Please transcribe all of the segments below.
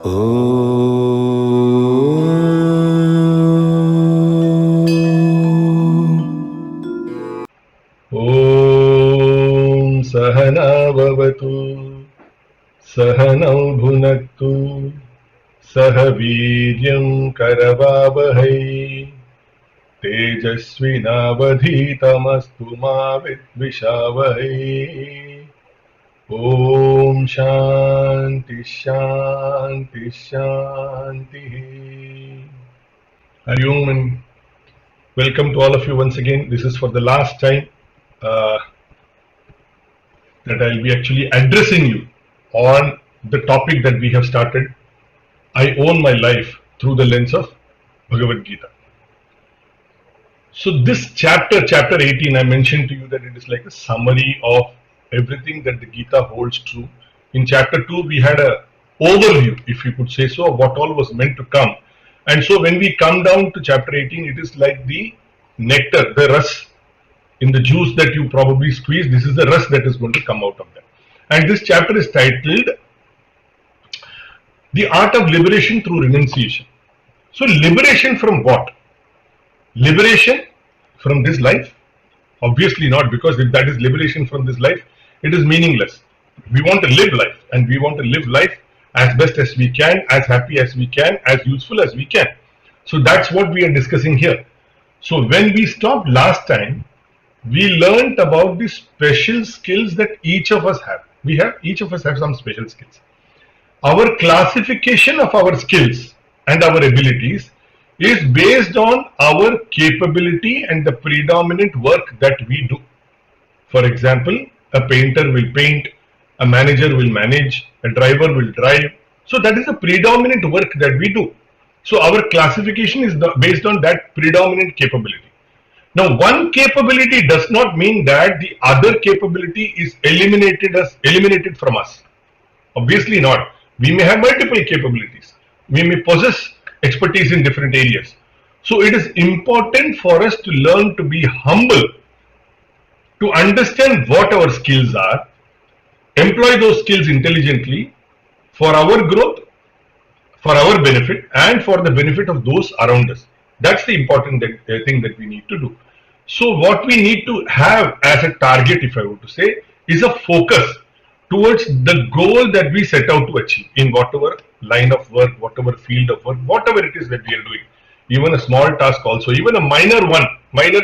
Om Sahana Bhavatu Sahanau Bhunaktu Sahaviryam Karavavahai Tejasvinavadhitamastu ma vidvishavahai. Om Shanti Shanti Shanti. Hari Om and welcome to all of you once again. This is for the last time that I'll be actually addressing you on the topic that we have started. I own my life through the lens of Bhagavad Gita. So this chapter 18, I mentioned to you that it is like a summary of everything that the Gita holds true. In chapter 2, we had a overview, if you could say so, of what all was meant to come. And so when we come down to chapter 18, it is like the nectar, the rus in the juice that you probably squeeze. This is the rus that is going to come out of that. And this chapter is titled The Art of Liberation Through Renunciation. So liberation from what? Liberation from this life? Obviously not, because if that is liberation from this life, it is meaningless. We want to live life, and we want to live life as best as we can, as happy as we can, as useful as we can. So that's what we are discussing here. So when we stopped last time, we learnt about the special skills that each of us have. Each of us have some special skills. Our classification of our skills and our abilities is based on our capability and the predominant work that we do. For example, a painter will paint, a manager will manage, a driver will drive. So that is the predominant work that we do. So our classification is based on that predominant capability. Now, one capability does not mean that the other capability is eliminated from us. Obviously not. We may have multiple capabilities. We may possess expertise in different areas. So it is important for us to learn to be humble, to understand what our skills are, employ those skills intelligently for our growth, for our benefit, and for the benefit of those around us. That's the important thing that we need to do. So what we need to have as a target, if I were to say, is a focus towards the goal that we set out to achieve in whatever line of work, whatever field of work, whatever it is that we are doing. Even a small task also, even a minor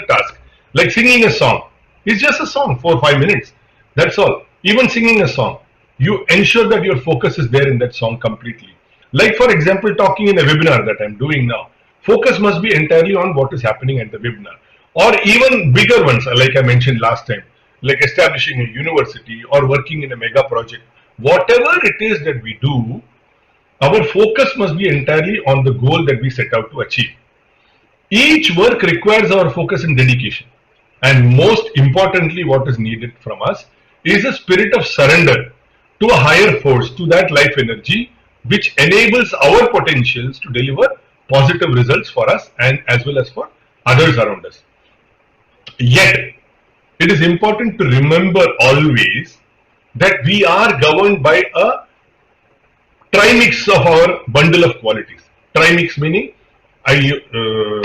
task, like singing a song. It's just a song, 4 or 5 minutes. That's all. Even singing a song, you ensure that your focus is there in that song completely. Like for example, talking in a webinar that I'm doing now, focus must be entirely on what is happening at the webinar. Or even bigger ones, like I mentioned last time, like establishing a university or working in a mega project. Whatever it is that we do, our focus must be entirely on the goal that we set out to achieve. Each work requires our focus and dedication. And most importantly, what is needed from us is a spirit of surrender to a higher force, to that life energy, which enables our potentials to deliver positive results for us and as well as for others around us. Yet, it is important to remember always that we are governed by a trimix of our bundle of qualities. Trimix meaning, I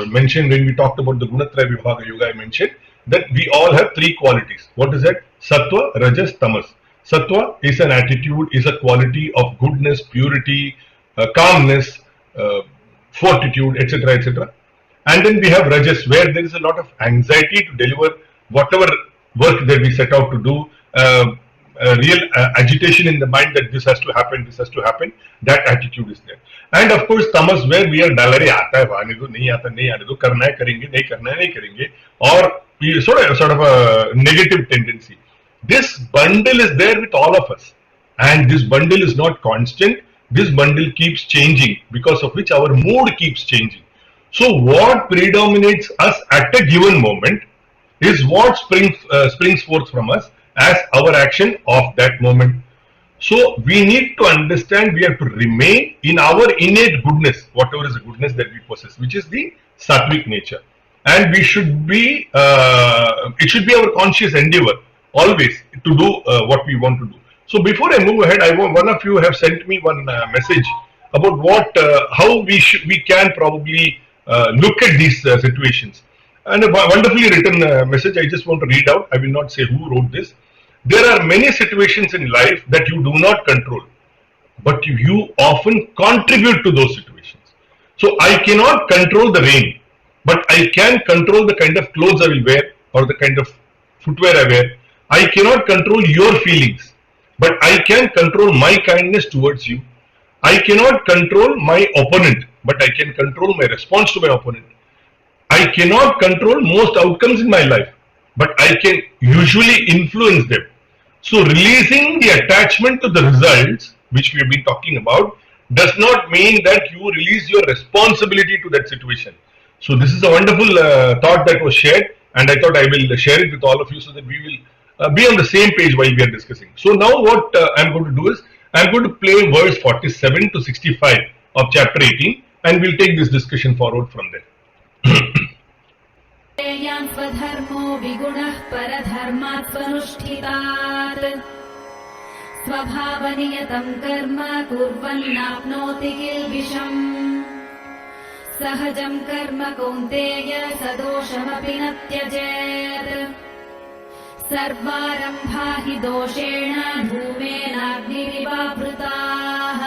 mentioned when we talked about the Gunatraya Vibhaga Yoga, I mentioned that we all have 3 qualities. What is that? Sattva, Rajas, Tamas. Sattva is an attitude, is a quality of goodness, purity, calmness, fortitude, etc., etc. And then we have Rajas, where there is a lot of anxiety to deliver whatever work that we set out to do, a real agitation in the mind that this has to happen, that attitude is there. And of course, Tamas, where we are dull, aata hai, aane do, nahi aata, nahi aane do, karna hai, karenge, nahi karna hai, nahi karenge, or sort of a negative tendency. This bundle is there with all of us, and this bundle is not constant. This bundle keeps changing, because of which our mood keeps changing. So what predominates us at a given moment is what springs forth from us as our action of that moment. So we need to understand, we have to remain in our innate goodness, whatever is the goodness that we possess, which is the sattvic nature. And we should be, it should be our conscious endeavor always to do what we want to do. So before I move ahead, one of you have sent me one message about how we can probably look at these situations. And a wonderfully written message I just want to read out. I will not say who wrote this. There are many situations in life that you do not control, but you often contribute to those situations. So I cannot control the rain, but I can control the kind of clothes I will wear or the kind of footwear I wear. I cannot control your feelings, but I can control my kindness towards you. I cannot control my opponent, but I can control my response to my opponent. I cannot control most outcomes in my life, but I can usually influence them. So releasing the attachment to the results, which we have been talking about, does not mean that you release your responsibility to that situation. So this is a wonderful thought that was shared, and I thought I will share it with all of you so that we will be on the same page while we are discussing. So now what I'm going to do is I'm going to play verse 47 to 65 of chapter 18, and we'll take this discussion forward from there. स्वधर्मो विगुणः परधर्मात् स्वनुष्ठितात् स्वभावनियतं कर्म कुर्वन्नाप्नोति किल्बिषम् सहजं कर्म कौन्तेय सदोषमपि न त्यजेत् सर्वारम्भा हि दोषेण धूमेनाग्निरिवावृताः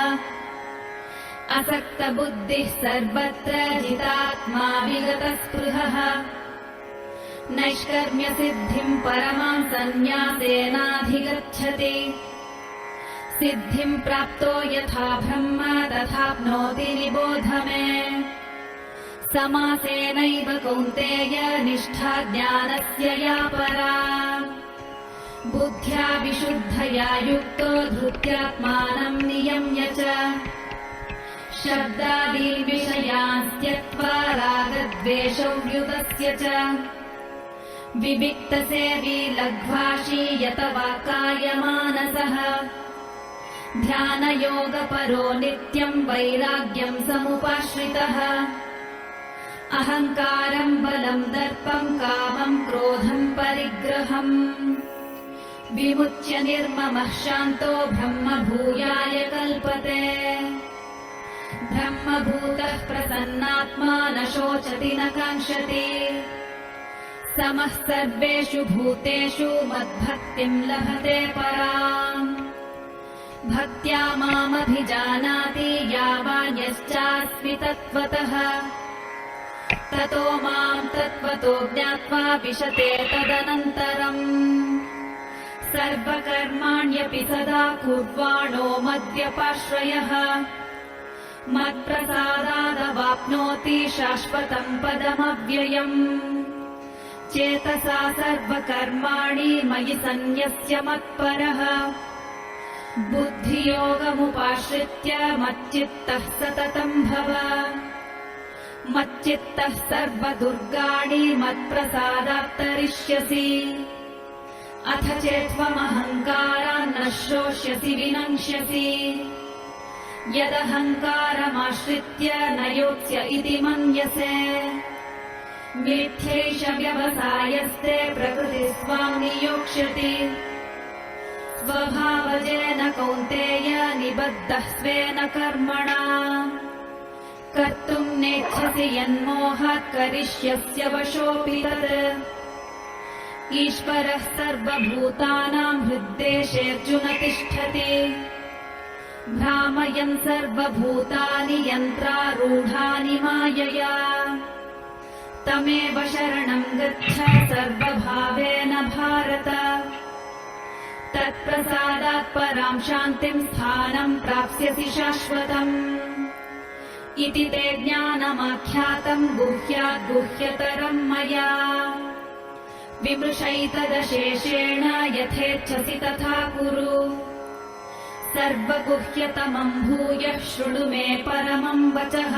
असक्तबुद्धिः सर्वत्र जितात्मा विगतस्पृहः नैष्कर्म्यसिद्धिं परमां सन्न्यासेनाधिगच्छति सिद्धिं प्राप्तो यथा ब्रह्म तथाप्नोति निबोध मे समासेनैव कौन्तेय निष्ठा ज्ञानस्य या परा बुद्ध्या विशुद्धया युक्तो धृत्यात्मानं नियम्य च शब्दादीन् विषयान् त्यक्त्वा रागद्वेषौ व्युतस्य च विविक्तसेवी लघ्वाशी यत वाक्कायमानसः ध्यानयोगपरो नित्यं वैराग्यं समुपाश्रितः अहङ्कारं बलं दर्पं कामं क्रोधं परिग्रहम् विमुच्य निर्ममः शान्तो ब्रह्मभूयाय कल्पते ब्रह्मभूतः प्रसन्नात्मा न शोचति न काङ्क्षति समः सर्वेषु भूतेषु मद्भक्तिं लभते पराम् भक्त्या मामभिजानाति यावान्यश्चास्मि तत्त्वतः ततो मां तत्त्वतो ज्ञात्वा विशते तदनन्तरम् सर्वकर्माण्यपि सदा कुर्वाणो मद्व्यपाश्रयः मत्प्रसादादवाप्नोति शाश्वतं पदमव्ययम् चेतसा सर्वकर्माणि मयि सन्न्यस्य मत्परः बुद्धियोगमुपाश्रित्य मच्चित्तः सततं भव मच्चित्तः सर्वदुर्गाणि मत्प्रसादात् तरिष्यसि अथ चेत्त्वमहङ्कारान् न श्रोष्यसि विनङ्क्ष्यसि यदहङ्कारमाश्रित्य न योत्स्य इति मन्यसे मिथ्यैष व्यवसायस्ते प्रकृतिस्त्वां नियोक्ष्यति स्वभावजेन कौन्तेय निबद्धः स्वेन कर्मणा कर्तुं नेच्छसि यन्मोहात् करिष्यस्य वशोऽपि तत् ईश्वरः सर्वभूतानां हृद्देशेऽर्जुन तिष्ठति भ्रामयन् सर्वभूतानि यन्त्रारूढानि मायया तमेव शरणं गच्छ सर्वभावेन भारत तत्प्रसादात् परां शान्तिं स्थानं प्राप्स्यसि शाश्वतम् इति ते ज्ञानमाख्यातं गुह्यात् गुह्यतरं मया विमृशैतदशेषेण यथेच्छसि तथा कुरु सर्वगुह्यतमं भूयः शृणु मे परमं वचः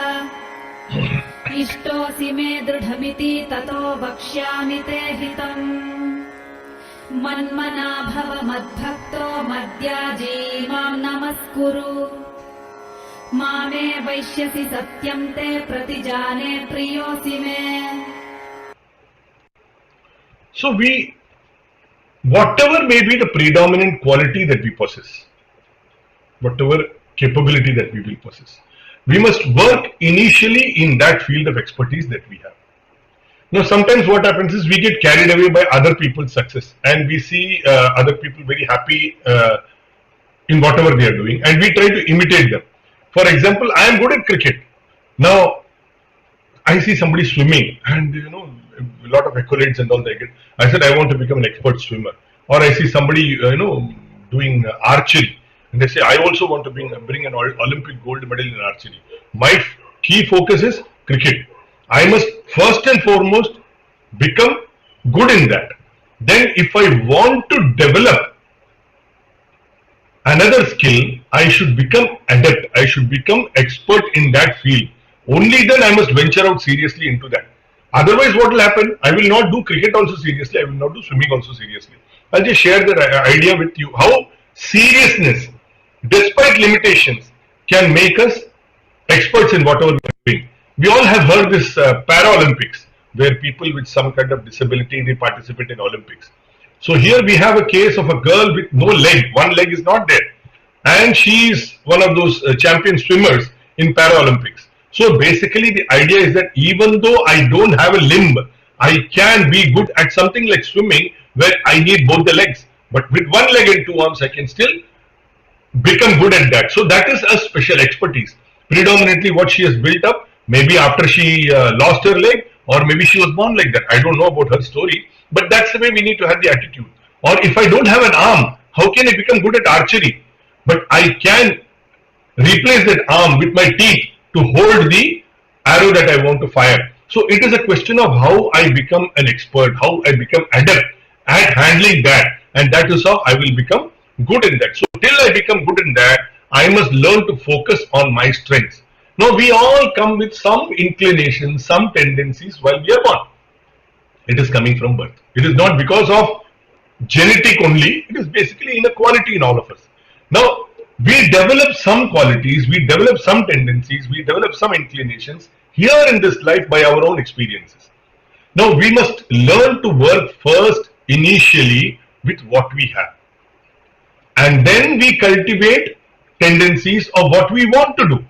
इष्टोऽसि मे दृढमिति ततो वक्ष्यामि ते हितम् मन्मना भव मद्भक्तो मद्याजी मां नमस्कुरु मामे वैश्यसि सत्यं ते प्रतिजाने प्रियोऽसि मे. So whatever may be the predominant quality that we possess, whatever capability that we will possess, We must work initially in that field of expertise that we have. Now, sometimes what happens is we get carried away by other people's success, and we see other people very happy in whatever they are doing, and we try to imitate them. For example, I am good at cricket. Now, I see somebody swimming, and a lot of accolades and all they get. I said I want to become an expert swimmer. Or I see somebody doing archery, and they say I also want to bring an Olympic gold medal in archery. My key focus is cricket. I must first and foremost become good in that. Then, if I want to develop another skill, I should become adept. I should become expert in that field. Only then I must venture out seriously into that. Otherwise, what will happen? I will not do cricket also seriously. I will not do swimming also seriously. I'll just share the idea with you how seriousness, despite limitations, can make us experts in whatever we are doing. We all have heard this Paralympics, where people with some kind of disability, they participate in Olympics. So here we have a case of a girl with no leg. One leg is not there, and she is one of those champion swimmers in Paralympics. So basically the idea is that even though I don't have a limb, I can be good at something like swimming where I need both the legs. But with one leg and two arms, I can still become good at that. So that is a special expertise. Predominantly what she has built up, maybe after she lost her leg, or maybe she was born like that. I don't know about her story, but that's the way we need to have the attitude. Or if I don't have an arm, how can I become good at archery? But I can replace that arm with my teeth to hold the arrow that I want to fire. So it is a question of how I become an expert, how I become adept at handling that, and that is how I will become good in that. So till I become good in that, I must learn to focus on my strengths. Now we all come with some inclinations, some tendencies while we are born. It is coming from birth. It is not because of genetic only, it is basically inequality in all of us. Now, we develop some qualities, we develop some tendencies, we develop some inclinations here in this life by our own experiences. Now, we must learn to work first initially with what we have. And then we cultivate tendencies of what we want to do.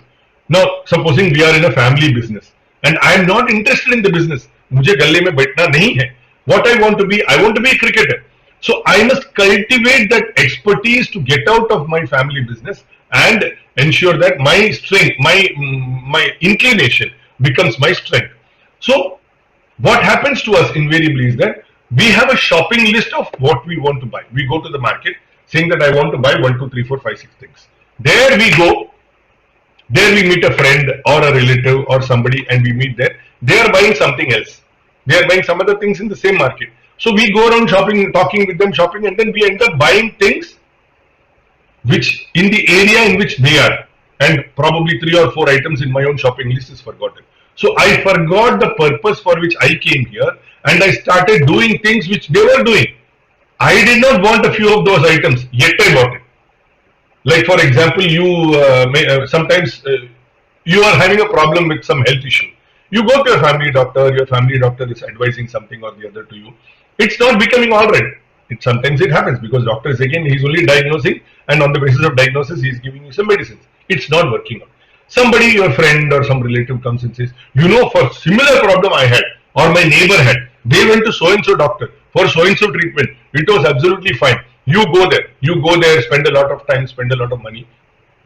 Now, supposing we are in a family business and I am not interested in the business. मुझे गल्ले में बैठना नहीं है. What I want to be a cricketer. So I must cultivate that expertise to get out of my family business and ensure that my strength, my inclination becomes my strength. So what happens to us invariably is that we have a shopping list of what we want to buy. We go to the market saying that I want to buy 1, 2, 3, 4, 5, 6 things. There we go. There we meet a friend or a relative or somebody and we meet there. They are buying something else. They are buying some other things in the same market. So we go around shopping, talking with them, shopping, and then we end up buying things which in the area in which they are, and probably 3 or 4 items in my own shopping list is forgotten. So I forgot the purpose for which I came here and I started doing things which they were doing. I did not want a few of those items, yet I bought it. Like for example, you sometimes you are having a problem with some health issue. You go to your family doctor is advising something or the other to you. It's not becoming alright. Sometimes it happens because doctor is again, he's only diagnosing, and on the basis of diagnosis, he's giving you some medicines. It's not working out. Somebody, your friend or some relative comes and says, for similar problem I had or my neighbor had, they went to so-and-so doctor for so-and-so treatment. It was absolutely fine. You go there, spend a lot of time, spend a lot of money,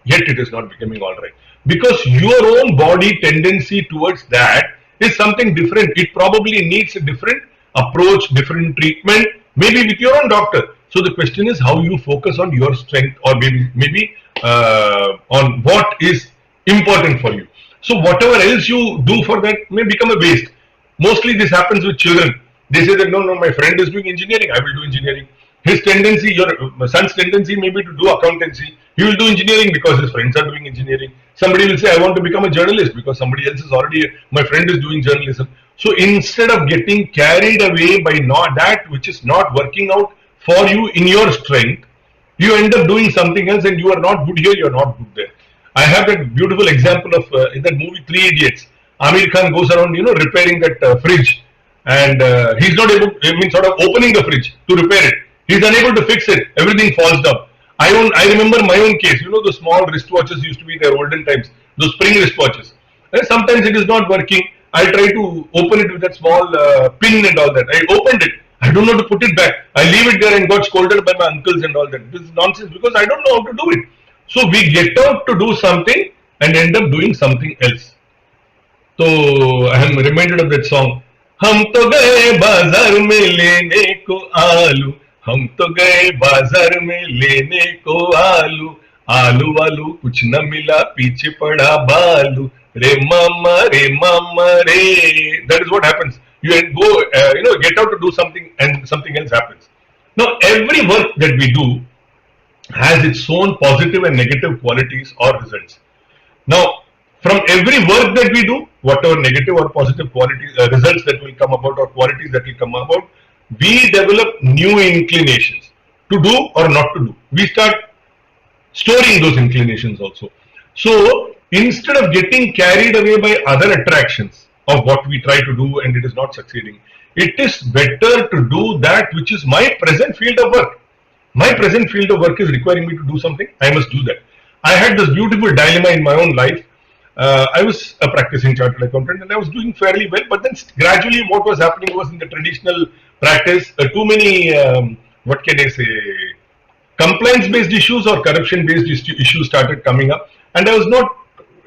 yet it is not becoming alright. Because your own body tendency towards that is something different. It probably needs a different approach, different treatment, maybe with your own doctor. So the question is how you focus on your strength or maybe on what is important for you. So whatever else you do for that may become a waste. Mostly this happens with children. They say that no, my friend is doing engineering, I will do engineering. His tendency, your son's tendency may be to do accountancy. He will do engineering because his friends are doing engineering. Somebody will say, I want to become a journalist because somebody else is already, my friend is doing journalism. So instead of getting carried away by that which is not working out for you in your strength, you end up doing something else and you are not good here, you are not good there. I have that beautiful example of in that movie 3 Idiots. Amir Khan goes around, repairing that fridge, and he's not able, sort of opening the fridge to repair it. He's unable to fix it. Everything falls down. I remember my own case. The small wristwatches used to be there olden times. those spring wristwatches. And sometimes it is not working. I try to open it with that small pin and all that. I opened it. I don't know how to put it back. I leave it there and got scolded by my uncles and all that. This is nonsense because I don't know how to do it. So we get out to do something and end up doing something else. So I am reminded of that song. हम तो गए बाजार में लेने को आलू, हम तो गए बाजार में लेने को आलू, आलू वालू कुछ न मिला पीछे पड़ा बालू, रे मामा रे. That is what happens. You go, get out to do something and something else happens. Now every work that we do has its own positive and negative qualities or results. Now, from every work that we do, whatever negative or positive qualities, results that will come about or qualities that will come about, we develop new inclinations to do or not to do. We start storing those inclinations also. So, instead of getting carried away by other attractions of what we try to do and it is not succeeding, it is better to do that which is my present field of work. My present field of work is requiring me to do something, I must do that. I had this beautiful dilemma in my own life. I was a practicing chartered accountant and I was doing fairly well, but then gradually what was happening was in the traditional practice, too many, what can I say, compliance based issues or corruption based issues started coming up, and I was not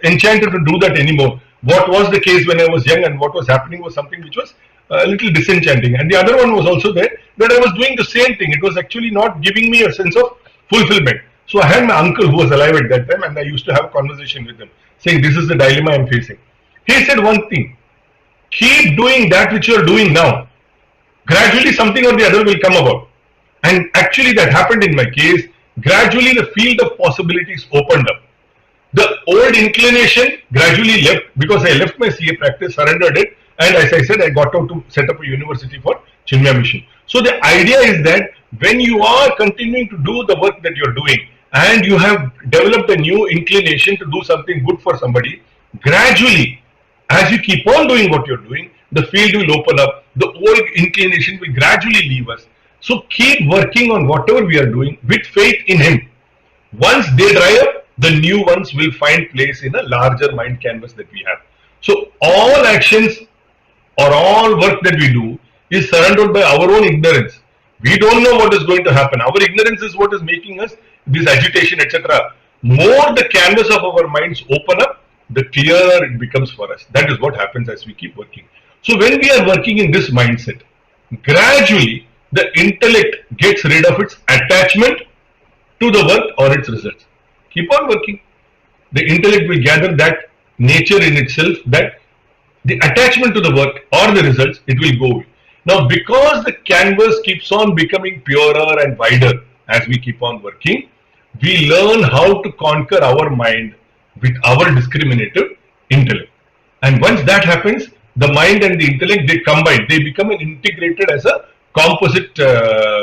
enchanted to do that anymore. What was the case when I was young and what was happening was something which was a little disenchanting. And the other one was also there, that I was doing the same thing. It was actually not giving me a sense of fulfillment. So I had my uncle who was alive at that time and I used to have a conversation with him saying, this is the dilemma I am facing. He said one thing, keep doing that which you are doing now. Gradually something or the other will come about. And actually that happened in my case. Gradually the field of possibilities opened up. The old inclination gradually left because I left my CA practice, surrendered it, and as I said, I got out to set up a university for Chinmaya Mission. So the idea is that when you are continuing to do the work that you are doing and you have developed a new inclination to do something good for somebody, gradually, as you keep on doing what you are doing, the field will open up, the old inclination will gradually leave us. So keep working on whatever we are doing with faith in Him. Once they dry up, the new ones will find place in a larger mind canvas that we have. So all actions or all work that we do is surrounded by our own ignorance. We don't know what is going to happen. Our ignorance is what is making us this agitation, etc. More the canvas of our minds open up, the clearer it becomes for us. That is what happens as we keep working. So when we are working in this mindset, gradually the intellect gets rid of its attachment to the work or its results. Keep on working. The intellect will gather that nature in itself, that the attachment to the work or the results, it will go away. Now, because the canvas keeps on becoming purer and wider as we keep on working, we learn how to conquer our mind with our discriminative intellect. And once that happens, the mind and the intellect, they combine, they become an integrated as a composite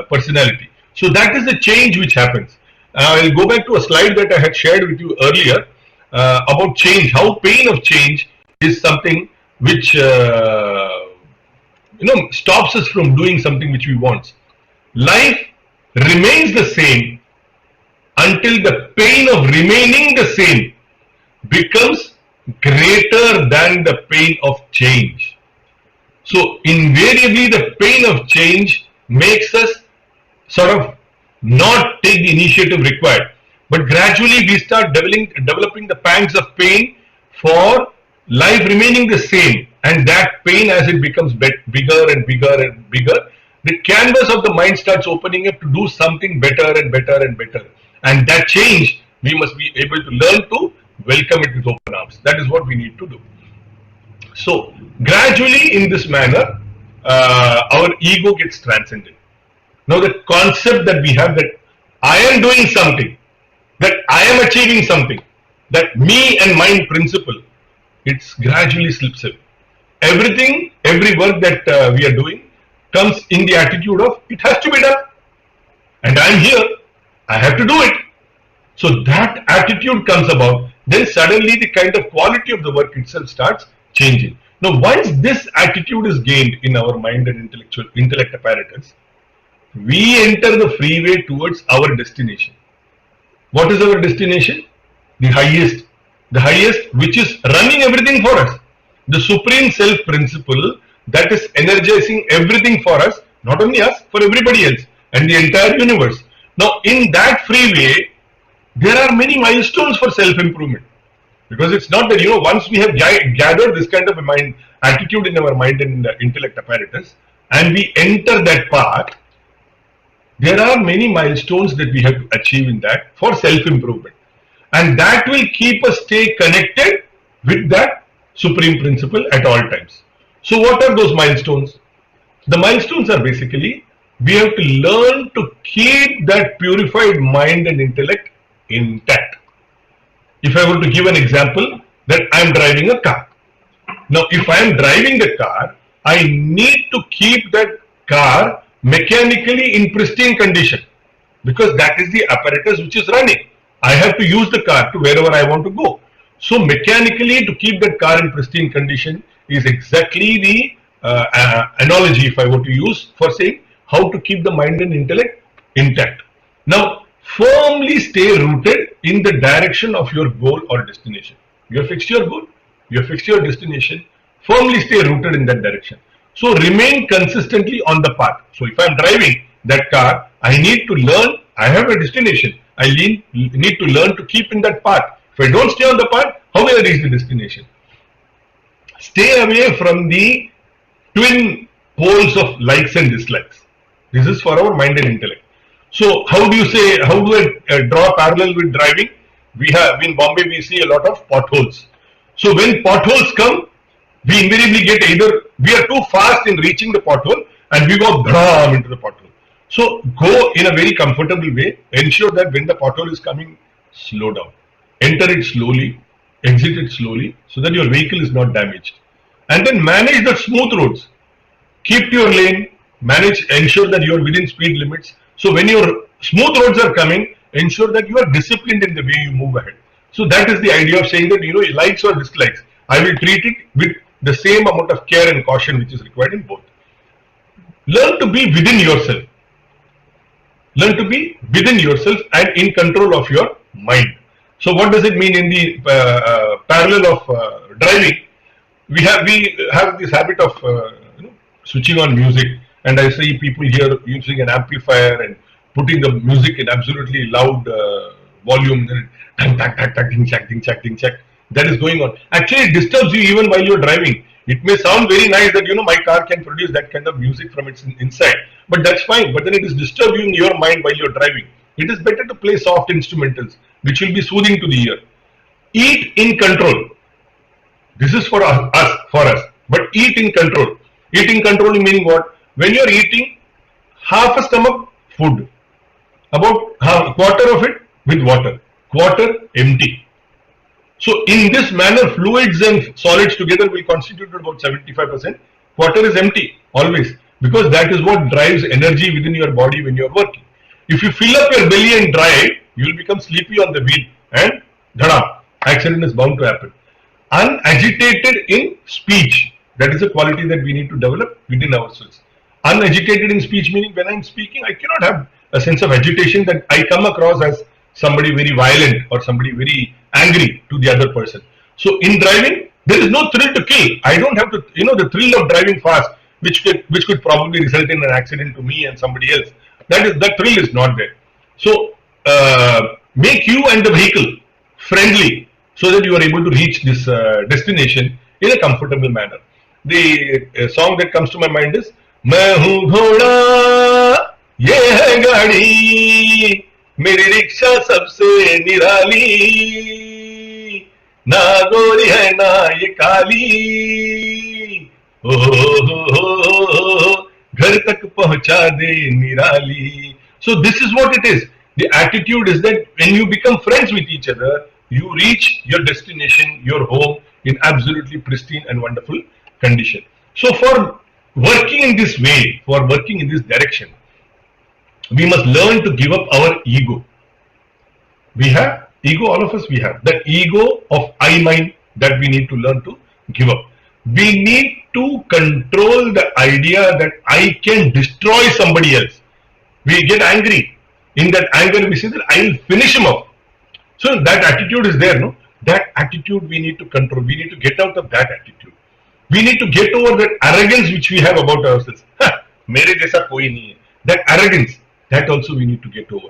personality. So that is the change which happens. I will go back to a slide that I had shared with you earlier about change, how pain of change is something which stops us from doing something which we want. Life remains the same until the pain of remaining the same becomes greater than the pain of change. So invariably the pain of change makes us sort of not take the initiative required, but gradually we start developing the pangs of pain for life remaining the same, and that pain, as it becomes bigger and bigger and bigger, the canvas of the mind starts opening up to do something better and better and better, and that change we must be able to learn to welcome it with open arms. That is what we need to do. So gradually in this manner our ego gets transcended. Now the concept that we have that I am doing something, that I am achieving something, that me and mine principle, it gradually slips away. Everything, every work that we are doing comes in the attitude of it has to be done, and I am here, I have to do it. So that attitude comes about, then suddenly the kind of quality of the work itself starts changing. Now once this attitude is gained in our mind and intellect apparatus, we enter the freeway towards our destination. What is our destination? The highest, the highest, which is running everything for us, the supreme self principle that is energizing everything for us, not only us, for everybody else and the entire universe. Now, in that free way, there are many milestones for self improvement, because it's not that, once we have gathered this kind of a mind attitude in our mind and intellect apparatus, and we enter that path, there are many milestones that we have to achieve in that for self improvement, and that will keep us stay connected with that supreme principle at all times. So what are those milestones? The milestones are basically, we have to learn to keep that purified mind and intellect intact. If I were to give an example, that I am driving a car. Now, if I am driving the car, I need to keep that car mechanically in pristine condition, because that is the apparatus which is running. I have to use the car to wherever I want to go. So mechanically, to keep that car in pristine condition is exactly the analogy, if I were to use, for saying how to keep the mind and intellect intact. Now, firmly stay rooted in the direction of your goal or destination. You have fixed your goal, you have fixed your destination, firmly stay rooted in that direction. So remain consistently on the path. So if I am driving that car, I need to learn, I have a destination, I need to learn to keep in that path. If I don't stay on the path, how will I reach the destination? Stay away from the twin poles of likes and dislikes. This is for our mind and intellect. So how do I draw a parallel with driving? We have, in Bombay, we see a lot of potholes. So when potholes come, we invariably get either we are too fast in reaching the pothole and we go bram into the pothole. So go in a very comfortable way. Ensure that when the pothole is coming, slow down. Enter it slowly, exit it slowly, so that your vehicle is not damaged. And then manage the smooth roads. Keep your lane, ensure that you are within speed limits. So when your smooth roads are coming, ensure that you are disciplined in the way you move ahead. So that is the idea of saying that, likes or dislikes, I will treat it with the same amount of care and caution which is required in both. Learn to be within yourself. Learn to be within yourself and in control of your mind. So what does it mean in the parallel of driving? We have this habit of switching on music, and I see people here using an amplifier and putting the music in absolutely loud volume, and ding check. That is going on. Actually, it disturbs you even while you are driving. It may sound very nice that my car can produce that kind of music from its inside, but that's fine. But then it is disturbing your mind while you are driving. It is better to play soft instrumentals, which will be soothing to the ear. Eat in control. This is for us. But eat in control. Eat in control meaning what? When you are eating, half a stomach food, about a quarter of it with water, quarter empty. So in this manner, fluids and solids together will constitute about 75%. Quarter is empty always, because that is what drives energy within your body when you are working. If you fill up your belly and drive, you will become sleepy on the wheel, and accident is bound to happen. Unagitated in speech, that is a quality that we need to develop within ourselves. Unagitated in speech meaning, when I am speaking, I cannot have a sense of agitation that I come across as somebody very violent or somebody very angry to the other person. So in driving, there is no thrill to kill. I don't have to, the thrill of driving fast, which could probably result in an accident to me and somebody else. That thrill is not there. So make you and the vehicle friendly, so that you are able to reach this destination in a comfortable manner. The song that comes to my mind is "Main hoon ghoda, ye hai gaadi, meri rickshaw sabse nirali, na gori hai na ye kali, oh, ghar tak pahuncha de nirali." So this is what it is. The attitude is that when you become friends with each other, you reach your destination, your home, in absolutely pristine and wonderful condition. So for working in this way, for working in this direction, we must learn to give up our ego. We have ego, all of us we have. That ego of I mind that we need to learn to give up. We need to control the idea that I can destroy somebody else. We get angry. In that anger, we say that I will finish him off. So that attitude is there, no? That attitude we need to control. We need to get out of that attitude. We need to get over that arrogance which we have about ourselves. मेरे जैसा कोई नहीं है. That arrogance, that also we need to get over.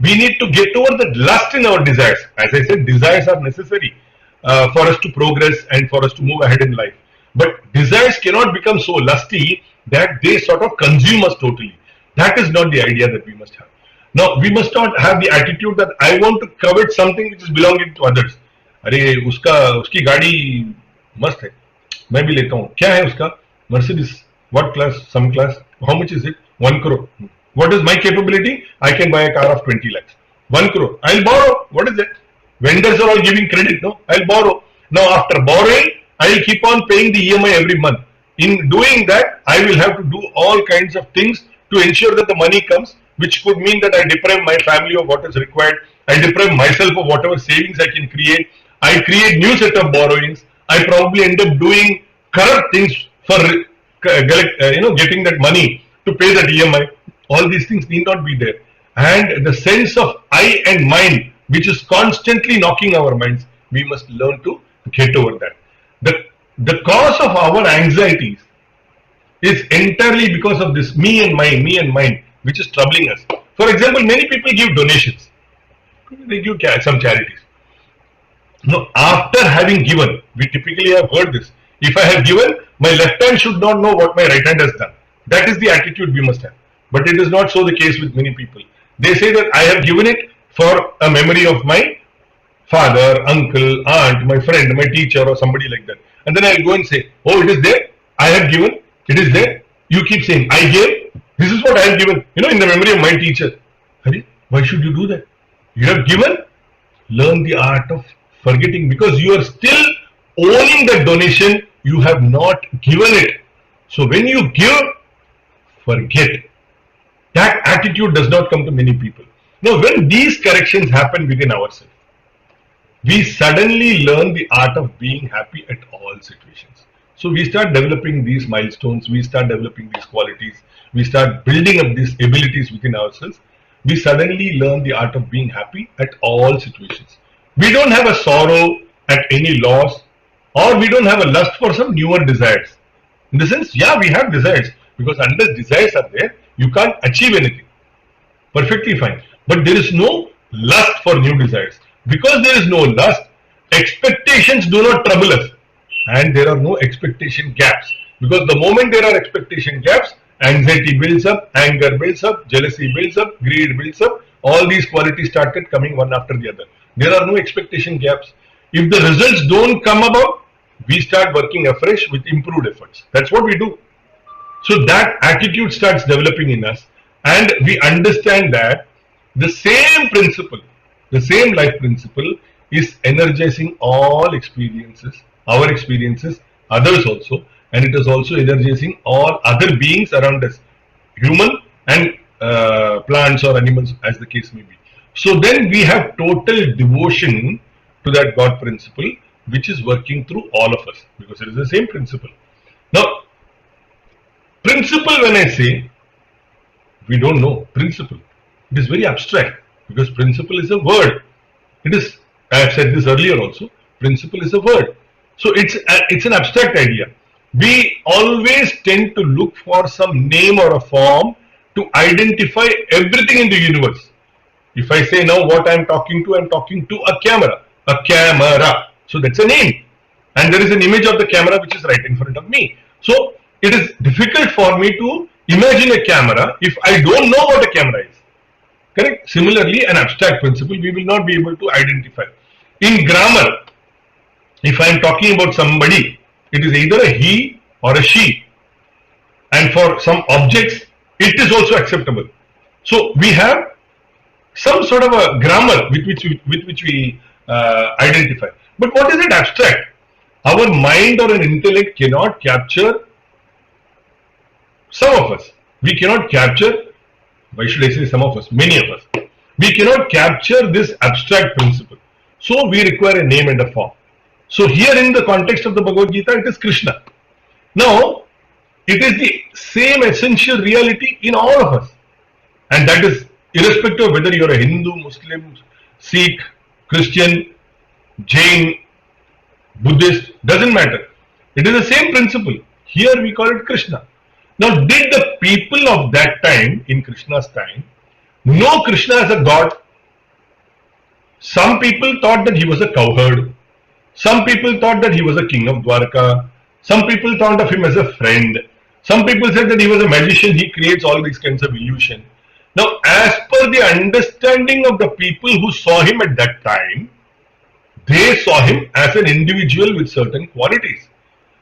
We need to get over the lust in our desires. As I said, desires are necessary for us to progress and for us to move ahead in life. But desires cannot become so lusty that they sort of consume us totally. That is not the idea that we must have. Now, we must not have the attitude that I want to covet something which is belonging to others. अरे उसकी गाड़ी मस्त है, मैं भी लेता हूँ. क्या है उसका? Mercedes. What class? Some class. How much is it? 1 crore. What is my capability? I can buy a car of 20 lakhs. 1 crore. I'll borrow. What is it? Vendors are all giving credit. No, I'll borrow. Now, after borrowing, I'll keep on paying the EMI every month. In doing that, I will have to do all kinds of things to ensure that the money comes, which could mean that I deprive my family of what is required. I deprive myself of whatever savings I can create. I create new set of borrowings. I probably end up doing corrupt things for getting that money to pay that EMI. All these things need not be there. And the sense of I and mine, which is constantly knocking our minds, we must learn to get over that. The cause of our anxieties is entirely because of this me and mine, which is troubling us. For example, many people give donations. They give some charities. Now, after having given, we typically have heard this. If I have given, my left hand should not know what my right hand has done. That is the attitude we must have. But it is not so the case with many people. They say that I have given it for a memory of my father, uncle, aunt, my friend, my teacher, or somebody like that. And then I'll go and say, oh, it is there. I have given. It is there. You keep saying, I gave. This is what I have given. In the memory of my teacher. Why should you do that? You have given. Learn the art of forgetting, because you are still owning that donation. You have not given it. So when you give, forget. That attitude does not come to many people. Now, when these corrections happen within ourselves, we suddenly learn the art of being happy at all situations. So we start developing these milestones, we start developing these qualities, we start building up these abilities within ourselves. We suddenly learn the art of being happy at all situations. We don't have a sorrow at any loss, or we don't have a lust for some newer desires. In the sense, yeah, we have desires, because unless desires are there, you can't achieve anything. Perfectly fine. But there is no lust for new desires. Because there is no lust, expectations do not trouble us. And there are no expectation gaps. Because the moment there are expectation gaps, anxiety builds up, anger builds up, jealousy builds up, greed builds up. All these qualities started coming one after the other. There are no expectation gaps. If the results don't come about, we start working afresh with improved efforts. That's what we do. So that attitude starts developing in us, and we understand that the same principle, the same life principle is energizing all experiences, our experiences, others also, and it is also energizing all other beings around us, human and plants or animals, as the case may be. So then we have total devotion to that God principle, which is working through all of us, because it is the same principle. Now, principle, when I say, we don't know principle. It is very abstract, because principle is a word. It is, I have said this earlier also, principle is a word. So it's an abstract idea. We always tend to look for some name or a form to identify everything in the universe. If I say now what I am talking to a camera. A camera. So that's a name. And there is an image of the camera which is right in front of me. So it is difficult for me to imagine a camera if I don't know what a camera is. Correct? Similarly, an abstract principle we will not be able to identify. In grammar, if I am talking about somebody, it is either a he or a she. And for some objects, it is also acceptable. So we have some sort of a grammar with which we identify. But what is it abstract? Our mind or an intellect cannot capture some of us. We cannot capture, why should I say some of us, many of us. We cannot capture this abstract principle. So we require a name and a form. So here in the context of the Bhagavad Gita, it is Krishna. Now, it is the same essential reality in all of us. And that is irrespective of whether you are a Hindu, Muslim, Sikh, Christian, Jain, Buddhist, doesn't matter. It is the same principle. Here we call it Krishna. Now, did the people of that time, in Krishna's time, know Krishna as a god? Some people thought that he was a cowherd. Some people thought that he was a king of Dwarka. Some people thought of him as a friend. Some people said that he was a magician, he creates all these kinds of illusion. Now, as per the understanding of the people who saw him at that time, they saw him as an individual with certain qualities.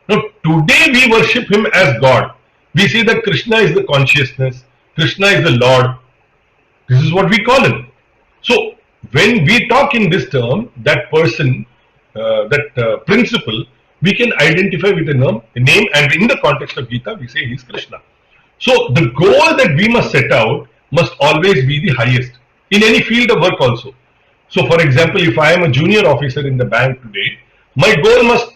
Now, today we worship him as God. We say that Krishna is the consciousness, Krishna is the Lord. This is what we call him. So, when we talk in this term, that person, that principle, we can identify with a name, and in the context of Gita, we say he is Krishna. So, the goal that we must set out must always be the highest in any field of work also. So, for example, if I am a junior officer in the bank today, my goal must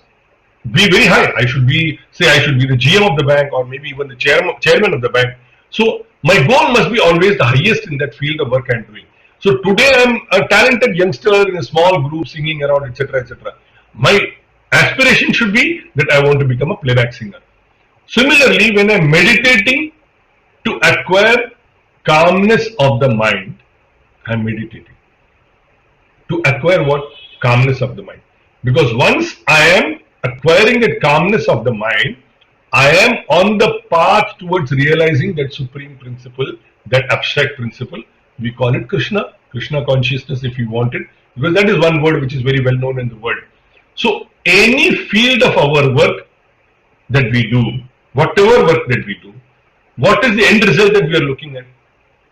be very high. I should be the GM of the bank, or maybe even the chairman of the bank. So, my goal must be always the highest in that field of work I am doing. So, today I am a talented youngster in a small group singing around, etc., etc. My aspiration should be that I want to become a playback singer. Similarly, when I am meditating to acquire calmness of the mind, I am meditating. To acquire what? Calmness of the mind. Because once I am acquiring that calmness of the mind, I am on the path towards realizing that supreme principle, that abstract principle. We call it Krishna, Krishna consciousness if you want it, because that is one word which is very well known in the world. So, any field of our work that we do, whatever work that we do, what is the end result that we are looking at?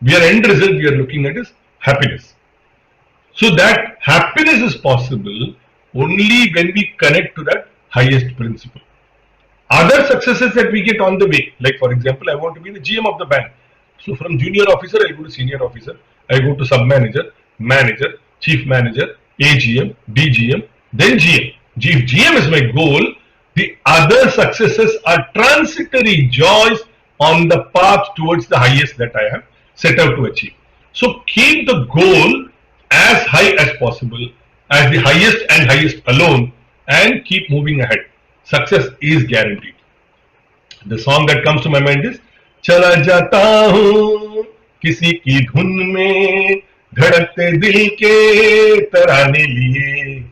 End result we are looking at is happiness. So that happiness is possible only when we connect to that highest principle. Other successes that we get on the way, like for example, I want to be the GM of the bank. So from junior officer, I go to senior officer, I go to sub-manager, manager, chief manager, AGM, DGM, then GM. If GM is my goal, the other successes are transitory joys on the path towards the highest that I have set out to achieve. So keep the goal as high as possible, as the highest and highest alone, and keep moving ahead. Success is guaranteed. The song that comes to my mind is चला जाता हूँ किसी की धुन में धड़कते दिल के तराने लिए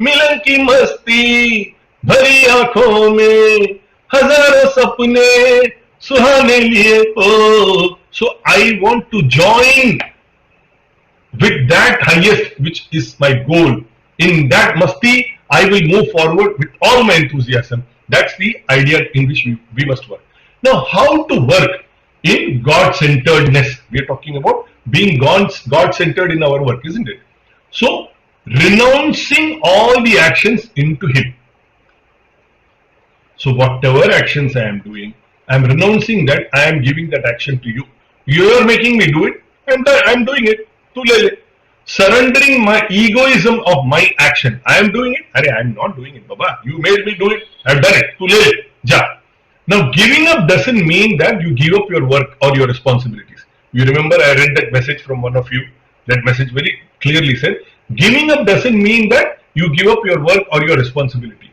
मिलन की मस्ती भरी आंखों में हजारों सपने सुहाने लिए ओ. So I want to join with that highest which is my goal. In that masti, I will move forward with all my enthusiasm. That's the idea in which we must work. Now, how to work in God-centeredness? We are talking about being God-centered in our work, isn't it? So, renouncing all the actions into Him. So, whatever actions I am doing, I am renouncing that, I am giving that action to you. You are making me do it, and I am doing it. Surrendering my egoism of my action. I am doing it. I am not doing it, Baba. You made me do it. I have done it. Ja. Now, giving up doesn't mean that you give up your work or your responsibilities. You remember I read that message from one of you. That message very clearly said, giving up doesn't mean that you give up your work or your responsibility.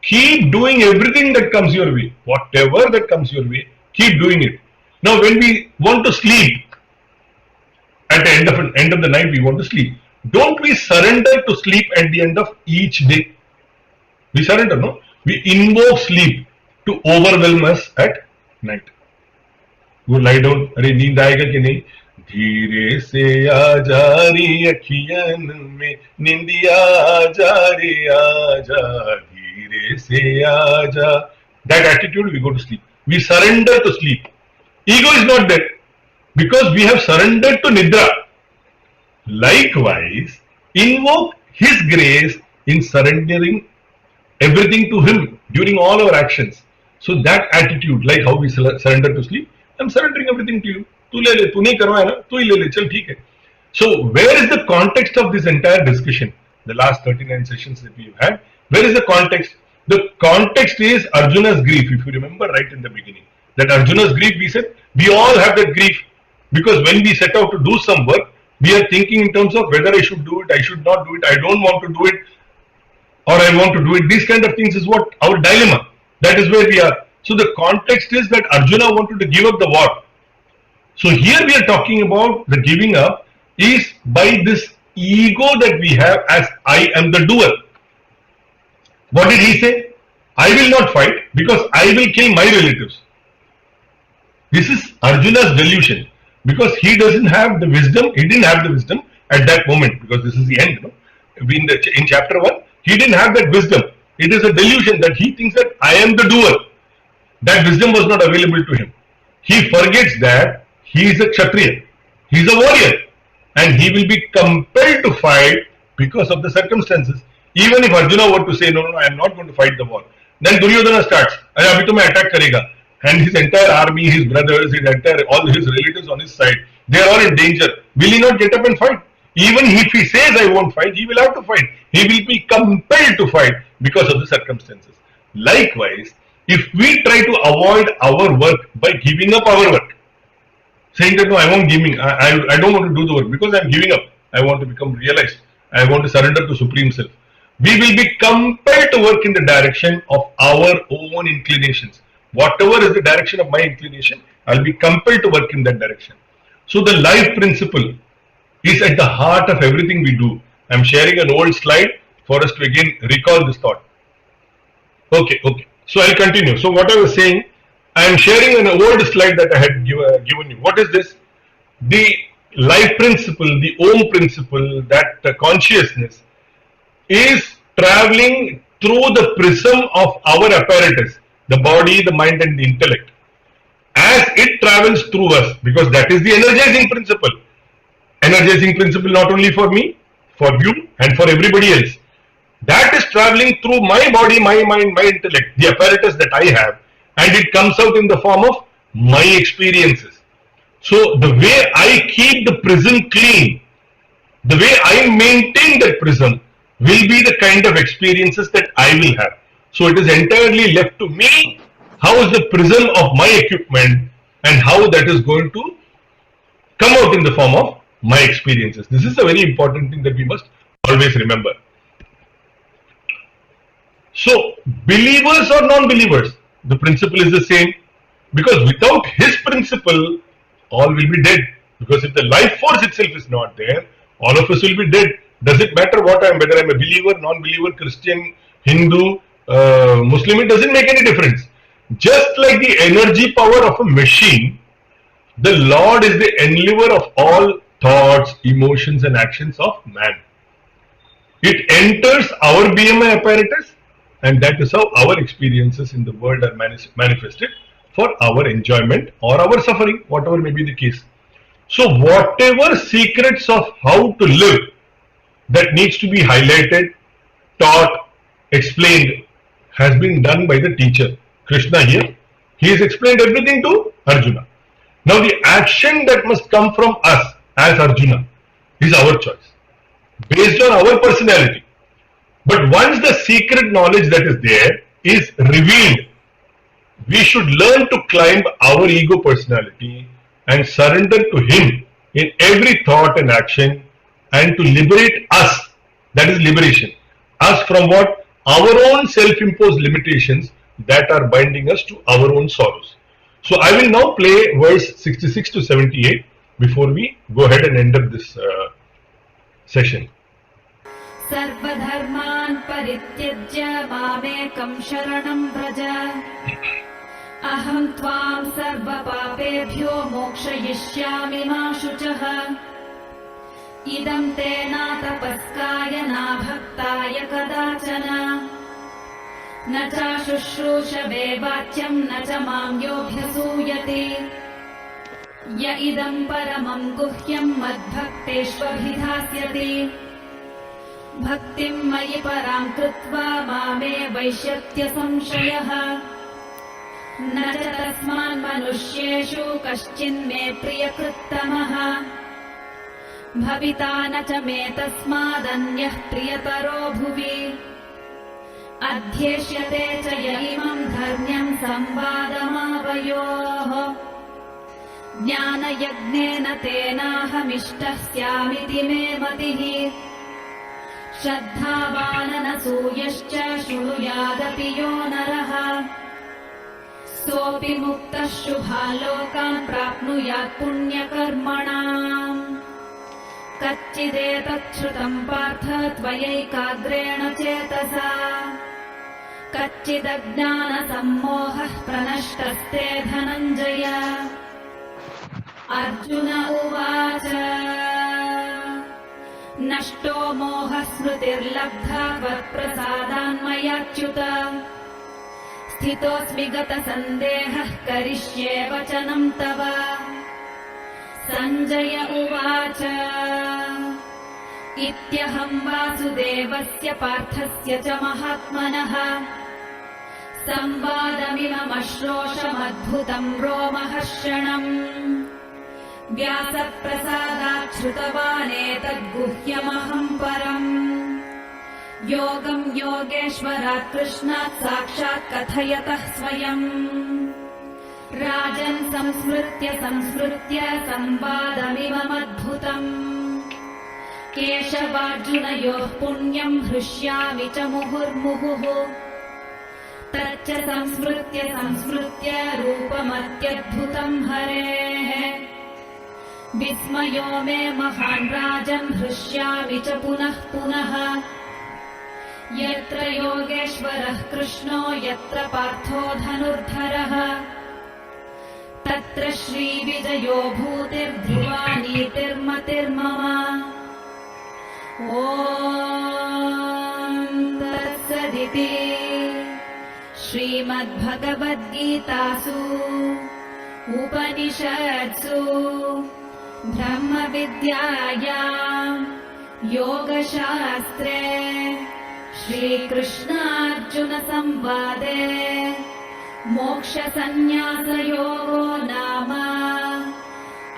Keep doing everything that comes your way. Whatever that comes your way, keep doing it. Now, when we want to sleep, at the end of the night, we want to sleep. Don't we surrender to sleep at the end of each day? We surrender, no? We invoke sleep to overwhelm us at night. वो lie down, अरे नींद आएगा कि नहीं? धीरे से आ जा रे अखियन में निंदिया आ जा रे आ जा धीरे से आ जा. That attitude, we go to sleep. We surrender to sleep. Ego is not there because we have surrendered to nidra. Likewise, invoke His grace in surrendering everything to Him during all our actions. So that attitude, like how we surrender to sleep, I'm surrendering everything to you. तू ले ले, तू नहीं करवाया ना, तू ही ले ले, चल ठीक है. So where is the context of this entire discussion? The last 39 sessions that we've had, where is the context? The context is Arjuna's grief, if you remember right in the beginning. That Arjuna's grief, we said, we all have that grief. Because when we set out to do some work, we are thinking in terms of whether I should do it, I should not do it, I don't want to do it. or I want to do it. These kind of things is what our dilemma. That is where we are. So the context is that Arjuna wanted to give up the war. So here we are talking about the giving up is by this ego that we have as I am the doer. What did he say? I will not fight because I will kill my relatives. This is Arjuna's delusion because he doesn't have the wisdom. He didn't have the wisdom at that moment because this is the end. No? In chapter 1, he didn't have that wisdom. It is a delusion that he thinks that I am the doer. That wisdom was not available to him. He forgets that he is a Kshatriya. He is a warrior. And he will be compelled to fight because of the circumstances. Even if Arjuna were to say, no, I am not going to fight the war. Then Duryodhana starts, abhi to main attack karega. And his entire army, his brothers, all his relatives on his side, they are all in danger. Will he not get up and fight? Even if he says I won't fight, he will have to fight. He will be compelled to fight because of the circumstances. Likewise, if we try to avoid our work by giving up our work, saying that no, I won't I don't want to do the work because I'm giving up. I want to become realized. I want to surrender to Supreme Self. We will be compelled to work in the direction of our own inclinations. Whatever is the direction of my inclination, I'll be compelled to work in that direction. So the life principle is at the heart of everything we do. I'm sharing an old slide for us to again recall this thought. Okay. So I'll continue. So what I was saying, I am sharing an old slide that I had given you. What is this? The life principle, the Om principle, that consciousness is traveling through the prism of our apparatus, the body, the mind and the intellect. As it travels through us, because that is the energizing principle. Energizing principle not only for me, for you and for everybody else. That is traveling through my body, my mind, my intellect, the apparatus that I have, and it comes out in the form of my experiences. So the way I keep the prism clean, the way I maintain that prism will be the kind of experiences that I will have. So it is entirely left to me how is the prism of my equipment and how that is going to come out in the form of my experiences. This is a very important thing that we must always remember. So believers or non-believers, the principle is the same, because without his principle, all will be dead. Because if the life force itself is not there, all of us will be dead. Does it matter what I am, whether I am a believer, non-believer, Christian, Hindu, Muslim, it doesn't make any difference. Just like the energy power of a machine, the Lord is the enlever of all thoughts, emotions and actions of man. It enters our BMI apparatus, and that is how our experiences in the world are manifested for our enjoyment or our suffering, whatever may be the case. So whatever secrets of how to live that needs to be highlighted, taught, explained has been done by the teacher, Krishna here. He has explained everything to Arjuna. Now the action that must come from us as Arjuna is our choice, based on our personality. But once the secret knowledge that is there is revealed, we should learn to climb our ego personality and surrender to him in every thought and action, and to liberate us. That is liberation. Us from what? Our own self-imposed limitations that are binding us to our own sorrows. So I will now play verse 66 to 78 before we go ahead and end up this session. सर्वधर्मान् परित्यज्य मामेकं शरणं व्रज अहं त्वां सर्वपापेभ्यो मोक्षयिष्यामि मा शुचः इदं ते नातपस्काय नाभक्ताय कदाचन न चाशुश्रूषवे वाच्यं न च मां योऽभ्यसूयते य इदं परमं गुह्यं मद्भक्तेष्वभिधास्यति भक्तिं मयि परां कृत्वा मामे वैश्यत्य संशयः न च तस्मान् मनुष्येषु कश्चिन्मे प्रियकृत्तमः भविता न च मे तस्मादन्यः प्रियतरो भुवि अध्येष्यते च य इमं धर्म्यं संवादमावयोः ज्ञानयज्ञेन तेनाहमिष्टः स्यामिति मे मतिः श्रद्धावाननसूयश्च शृणुयादपि यो नरः सोऽपि मुक्तः शुभालोकान् प्राप्नुयात् पुण्यकर्मणाम् कच्चिदेतच्छ्रुतम् पार्थ त्वयैकाग्रेण चेतसा कच्चिदज्ञानसम्मोहः प्रनष्टस्ते धनञ्जय अर्जुन उवाच नष्टो मोहः स्मृतिर्लब्धा त्वत्प्रसादान्मयाच्युत स्थितोऽस्मि गतसन्देहः करिष्ये वचनम् तव सञ्जय उवाच इत्यहम् वासुदेवस्य पार्थस्य च महात्मनः संवादमिममश्रोषमद्भुतम् रोमहर्षणम् व्यासप्रसादात् श्रुतवानेतद्गुह्यमहम् परम् योगम् योगेश्वरात् कृष्णात् साक्षात् कथयतः स्वयम् राजन् संस्मृत्य संवादमिममद्भुतम् केशवार्जुनयोः पुण्यम् हृष्यामि च मुहुर्मुहुः तच्च संस्मृत्य रूपमत्यद्भुतम् हरेः विस्मयो मे महान् राजन् हृष्यामि च पुनः पुनः यत्र योगेश्वरः कृष्णो यत्र पार्थो धनुर्धरः तत्र श्रीविजयो भूतिर्ध्रुवा नीतिर्मतिर्मम ॐ तत्सदिति श्रीमद्भगवद्गीतासु उपनिषत्सु ब्रह्मविद्यायाम् योगशास्त्रे श्रीकृष्णार्जुनसंवादे मोक्षसंन्यासयोगो नाम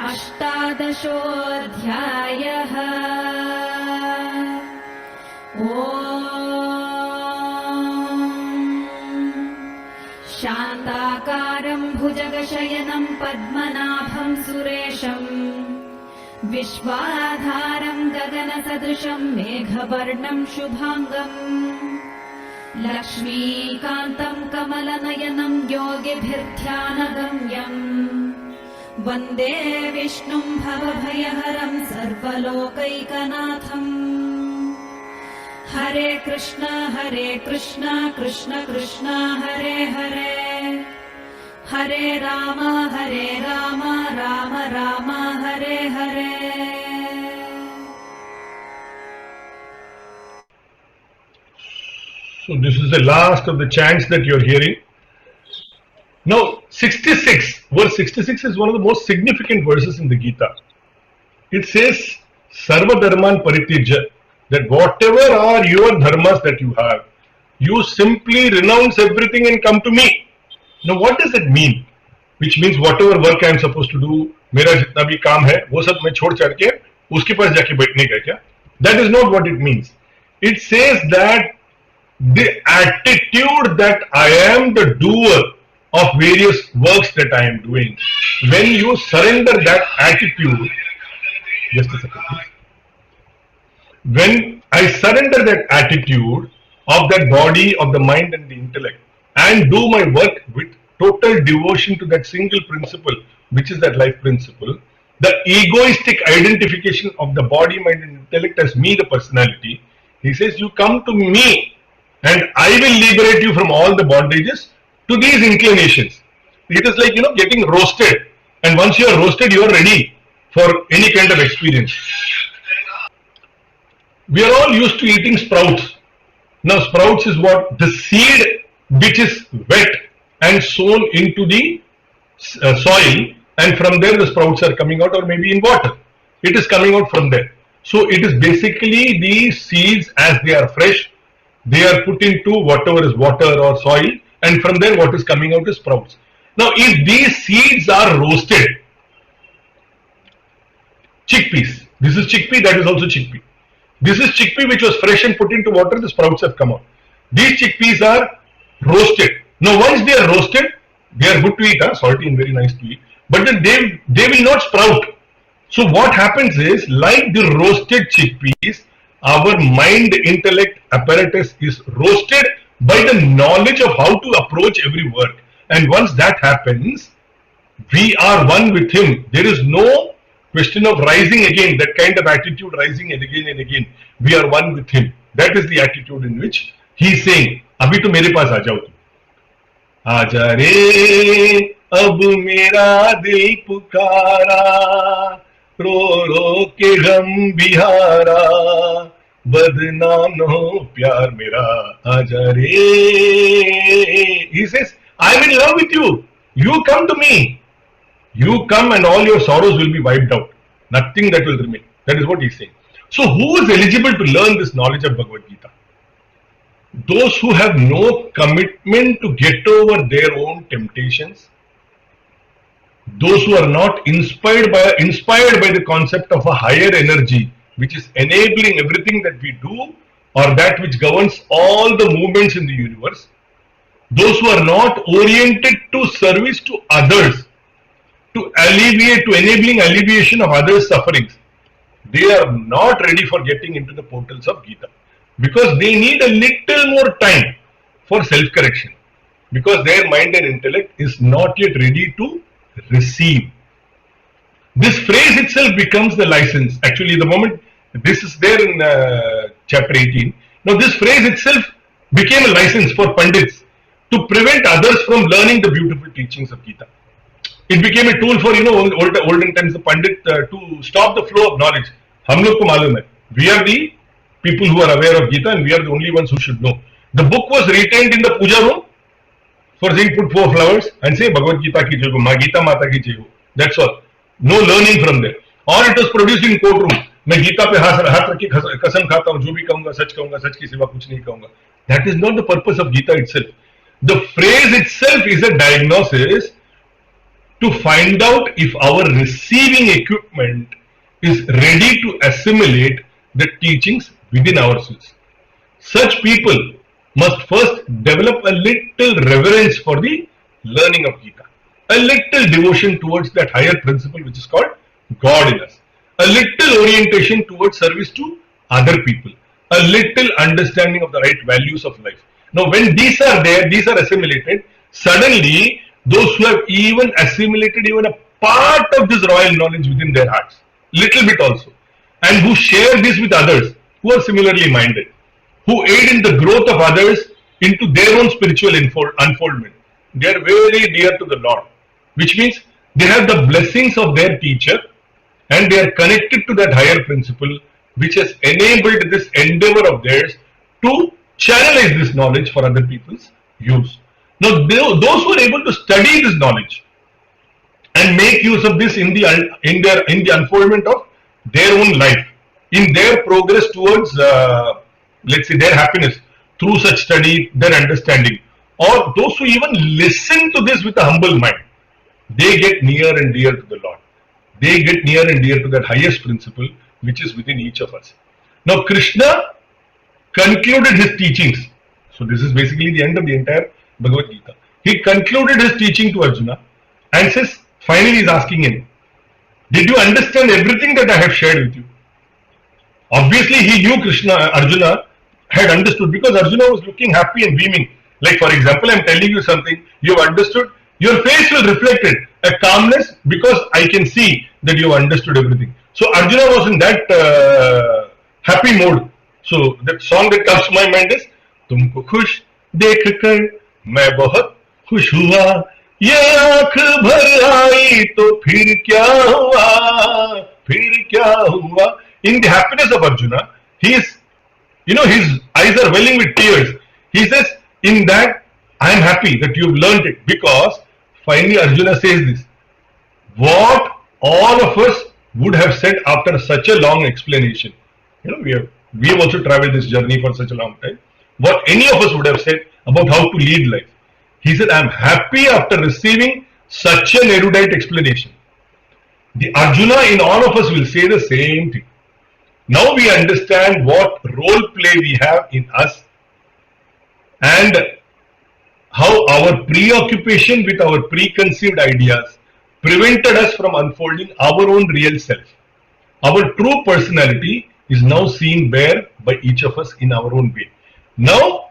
अष्टादशोऽध्यायः। शान्ताकारम् भुजगशयनम् पद्मनाभम् सुरेशम् विश्वाधारम् गगनसदृशम् मेघवर्णम् शुभाङ्गम् लक्ष्मीकान्तम् कमलनयनम् योगिभिर्ध्यानगम्यम् वन्दे विष्णुम् भवभयहरम् सर्वलोकैकनाथम्। हरे Krishna Krishna Krishna Hare Hare Hare Ram Ram Ram Hare Hare. So this is the last of the chants that you are hearing. Now 66, verse 66 is one of the most significant verses in the Gita. It says, Sarva Dharman Paritijya, that whatever are your dharmas that you have, you simply renounce everything and come to me. Now what does it mean? Which means whatever work I am supposed to do, मेरा जितना भी काम है वो सब मैं छोड़ छाड़ के उसके पास जाके बैठने का क्या? That is not what it means. It says that the attitude that I am the doer of various works that I am doing, when you surrender that attitude, just a second please. When I surrender that attitude of that body, of the mind and the intellect, and do my work with total devotion to that single principle, which is that life principle, the egoistic identification of the body, mind and intellect as me, the personality, he says, you come to me and I will liberate you from all the bondages to these inclinations. It is like, getting roasted, and once you are roasted, you are ready for any kind of experience. We are all used to eating sprouts. Now sprouts is what? The seed which is wet and sown into the soil, and from there the sprouts are coming out, or maybe in water. It is coming out from there. So it is basically the seeds as they are fresh, they are put into whatever is water or soil, and from there what is coming out is sprouts. Now if these seeds are roasted, chickpeas, this is chickpea, that is also chickpea. This is chickpea which was fresh and put into water, the sprouts have come out. These chickpeas are roasted. Now once they are roasted, they are good to eat, salty and very nice to eat, but then they will not sprout. So what happens is, like the roasted chickpeas, our mind intellect apparatus is roasted by the knowledge of how to approach every work. And once that happens, we are one with him. There is no question of rising again, that kind of attitude rising and again. We are one with him. That is the attitude in which he is saying, अभी तो मेरे पास आ जाओ तुम, आजा रे अब मेरा दिल पुकारा, रो रो के गम बिहारा, बदनाम न हो प्यार मेरा, आजा रे. He says, I am in love with you. You come to me. You come and all your sorrows will be wiped out. Nothing that will remain. That is what he is saying. So who is eligible to learn this knowledge of Bhagavad Gita? Those who have no commitment to get over their own temptations, those who are not inspired by the concept of a higher energy which is enabling everything that we do or that which governs all the movements in the universe, those who are not oriented to service to others, to enabling alleviation of others' sufferings, they are not ready for getting into the portals of Gita, because they need a little more time for self-correction, because their mind and intellect is not yet ready to receive. This phrase itself becomes the license. Actually, the moment this is there in chapter 18, now this phrase itself became a license for Pandits to prevent others from learning the beautiful teachings of Gita. It became a tool for, olden times, the Pandit to stop the flow of knowledge. हम लोग को मालूम है. We are the people who are aware of Gita and we are the only ones who should know. The book was retained in the puja room for saying put 4 flowers and say Bhagavad Gita ki jai ho, Gita Mata ki jai ho. That's all. No learning from there. Or it was produced in courtroom. मैं गीता पे हाथ रख के कसम खाता हूँ, जो भी कहूँगा सच की सिवा कुछ नहीं कहूँगा. That is not the purpose of Gita itself. The phrase itself is a diagnosis to find out if our receiving equipment is ready to assimilate the teachings within ourselves. Such people must first develop a little reverence for the learning of Gita, a little devotion towards that higher principle which is called God in us, a little orientation towards service to other people, a little understanding of the right values of life. Now, when these are there, these are assimilated, suddenly those who have even assimilated even a part of this royal knowledge within their hearts, little bit also, and who share this with others who are similarly minded, who aid in the growth of others into their own spiritual unfoldment, they are very dear to the Lord, which means they have the blessings of their teacher and they are connected to that higher principle which has enabled this endeavor of theirs to channelize this knowledge for other people's use. Now, those who are able to study this knowledge and make use of this in the unfoldment of their own life, in their progress towards, let's say, their happiness through such study, their understanding, or those who even listen to this with a humble mind, they get near and dear to the Lord. They get near and dear to that highest principle which is within each of us. Now, Krishna concluded his teachings. So, this is basically the end of the entire Bhagavad Gita. He concluded his teaching to Arjuna and says, finally he is asking him, did you understand everything that I have shared with you? Obviously he knew Arjuna had understood, because Arjuna was looking happy and beaming. Like, for example, I am telling you something, you have understood, your face will reflect it, a calmness, because I can see that you have understood everything. So Arjuna was in that happy mode. So that song that comes to my mind is, तुमको खुश देख कर मैं बहुत खुश हुआ, ये आँख भर आई तो फिर क्या हुआ. In the happiness of Arjuna, he is, his eyes are welling with tears. He says, in that I am happy that you have learned it, because finally Arjuna says this, what all of us would have said after such a long explanation. We have also traveled this journey for such a long time. What any of us would have said about how to lead life. He said, I am happy after receiving such an erudite explanation. The Arjuna in all of us will say the same thing. Now we understand what role play we have in us and how our preoccupation with our preconceived ideas prevented us from unfolding our own real self. Our true personality is now seen bare by each of us in our own way. Now,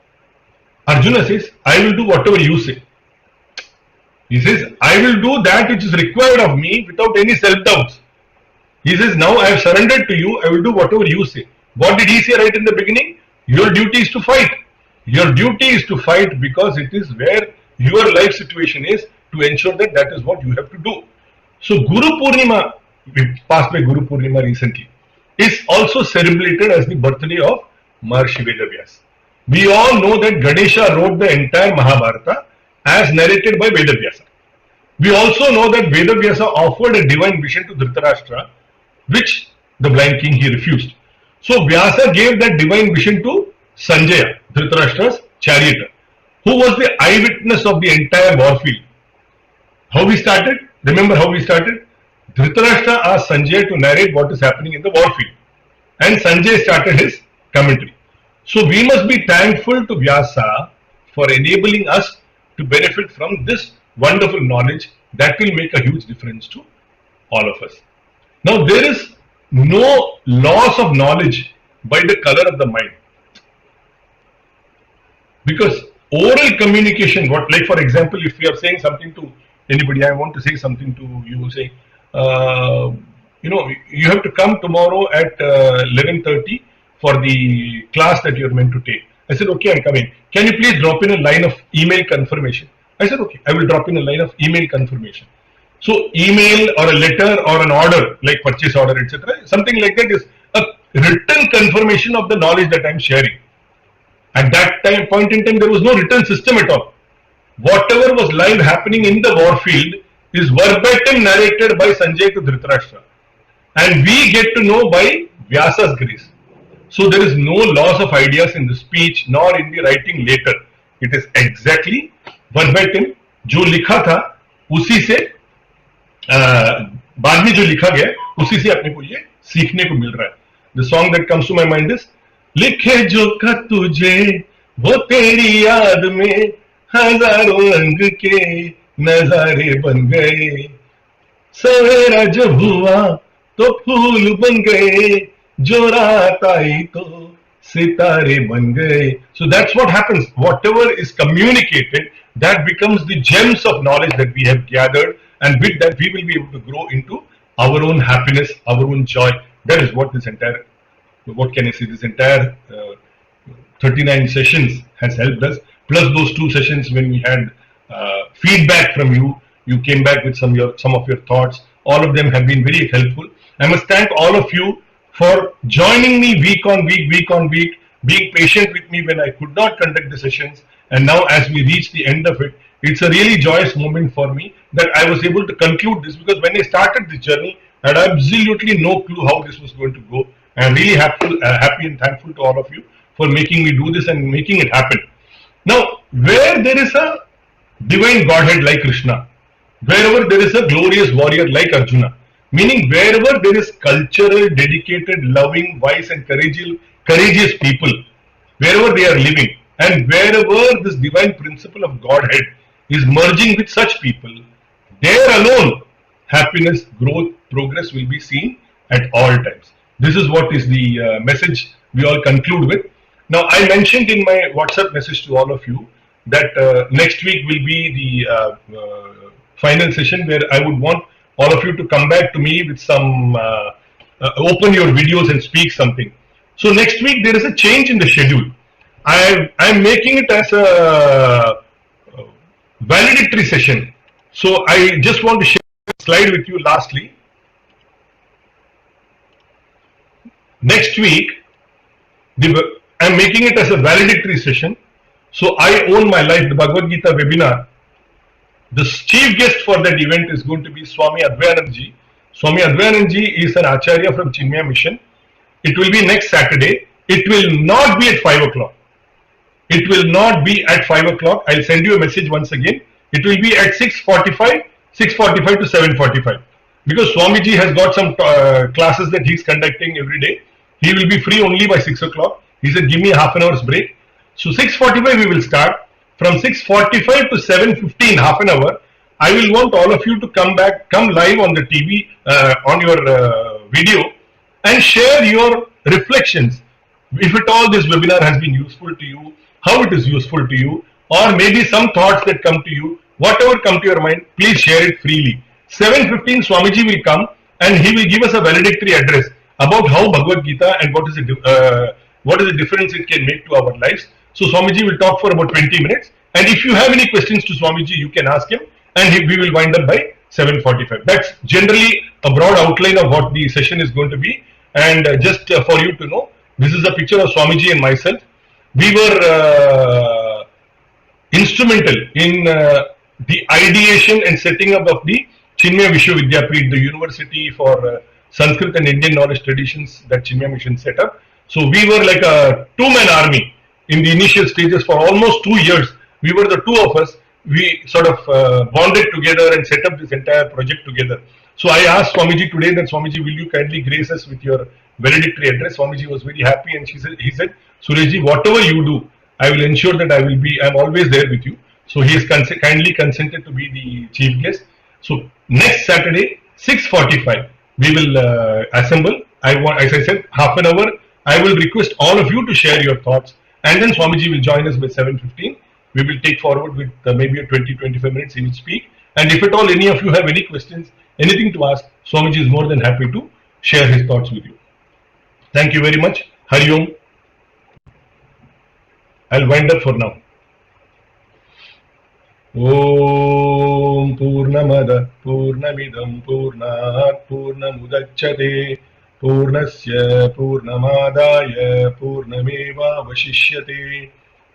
Arjuna says, I will do whatever you say. He says, I will do that which is required of me without any self-doubts. He says, now I have surrendered to you, I will do whatever you say. What did he say right in the beginning? Your duty is to fight. Your duty is to fight because it is where your life situation is, to ensure that that is what you have to do. So Guru Purnima, we passed by Guru Purnima recently, is also celebrated as the birthday of Maharshi Vedavyas. We all know that Ganesha wrote the entire Mahabharata as narrated by Vedavyasa. We also know that Vedavyasa offered a divine vision to Dhritarashtra, which the blind king he refused. So Vyasa gave that divine vision to Sanjaya, Dhritarashtra's charioteer, who was the eyewitness of the entire warfield. How we started? Remember how we started? Dhritarashtra asked Sanjaya to narrate what is happening in the warfield, and Sanjay started his commentary. So we must be thankful to Vyasa for enabling us to benefit from this wonderful knowledge that will make a huge difference to all of us. Now there is no loss of knowledge by the color of the mind, because oral communication, what, like for example, if we are saying something to anybody, I want to say something to you, say, you have to come tomorrow at 11:30 for the class that you are meant to take. I said, okay, I'm coming. Can you please drop in a line of email confirmation? I said, okay, I will drop in a line of email confirmation. So email or a letter or an order, like purchase order, etc., something like that is a written confirmation of the knowledge that I'm sharing. At that point in time, there was no written system at all. Whatever was live happening in the warfield is verbatim narrated by Sanjay to Dhritarashtra, and we get to know by Vyasa's grace. So there is no loss of ideas in the speech nor in the writing later. It is exactly verbatim. जो लिखा था उसी से बाद में जो लिखा गया उसी से अपने को ये सीखने को मिल रहा है. The song that comes to my mind is, लिखे जो खत तुझे वो तेरी याद में हजारों रंग के नजारे बन गए, सवेरा जब हुआ तो फूल बन गए, जो रात आई तो सितारे बन गए. So that's what happens. Whatever is communicated, that becomes the gems of knowledge that we have gathered, and with that we will be able to grow into our own happiness, our own joy. That is what this entire, what can I say, this entire 39 sessions has helped us. Plus those 2 sessions when we had feedback from you, you came back with some of your thoughts. All of them have been very helpful. I must thank all of you for joining me week on week, being patient with me when I could not conduct the sessions. And now as we reach the end of it, it's a really joyous moment for me that I was able to conclude this, because when I started this journey, I had absolutely no clue how this was going to go. I am really happy and thankful to all of you for making me do this and making it happen. Now, where there is a divine Godhead like Krishna, wherever there is a glorious warrior like Arjuna, meaning wherever there is cultural, dedicated, loving, wise and courageous people, wherever they are living, and wherever this divine principle of Godhead is merging with such people, there alone happiness, growth, progress will be seen at all times. This is what is the message we all conclude with. Now, I mentioned in my WhatsApp message to all of you that next week will be the final session where I would want all of you to come back to me with some, open your videos and speak something. So next week there is a change in the schedule. I am making it as a valedictory session. So I just want to share a slide with you lastly. Next week, I am making it as a valedictory session. So I own my life, the Bhagavad Gita webinar. The chief guest for that event is going to be Swami Advayanandji. Swami Advayanandji is an Acharya from Chinmaya Mission. It will be next Saturday. It will not be at 5 o'clock. It will not be at 5 o'clock. I'll send you a message once again. It will be at 6:45 to 7:45. Because Swamiji has got some classes that he's conducting every day. He will be free only by 6 o'clock. He said, give me half an hour's break. So 6:45 we will start. From 6:45 to 7:15, half an hour, I will want all of you to come live on the TV, on your video, and share your reflections. If at all this webinar has been useful to you, how it is useful to you, or maybe some thoughts that come to you, whatever come to your mind, please share it freely. 7:15 Swamiji will come and he will give us a valedictory address about how Bhagavad Gita and what is the difference it can make to our lives. So Swamiji will talk for about 20 minutes, and if you have any questions to Swamiji, you can ask him, and we will wind up by 7:45. That's generally a broad outline of what the session is going to be. And just for you to know, this is a picture of Swamiji and myself. We were instrumental in the ideation and setting up of the Chinmaya Vishwavidyapeeth, the university for Sanskrit and Indian knowledge traditions that Chinmaya Mission set up. So we were like a two-man army in the initial stages for almost 2 years. We were the two of us. We sort of bonded together and set up this entire project together. So I asked Swamiji today that, Swamiji, will you kindly grace us with your valedictory address? Swamiji was very happy, and he said, Sureshji, whatever you do, I will ensure that I'm always there with you. So he has kindly consented to be the chief guest. So next Saturday, 6:45, we will assemble. As I said, half an hour. I will request all of you to share your thoughts, and then Swamiji will join us by 7:15. We will take forward with maybe a 20-25 minutes he will speak. And if at all any of you have any questions, anything to ask, Swamiji is more than happy to share his thoughts with you. Thank you very much. Hari Om. I'll wind up for now. Om Purnamada Purnamidam Purnat Purnamudachyate Purnasya Purnamadaya Purnameva Vashishyate.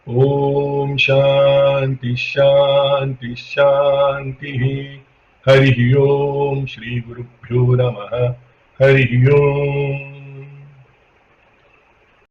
Om Shanti Shanti Shanti. Hari Om Shri Gurubhyo Namaha. Hari Om.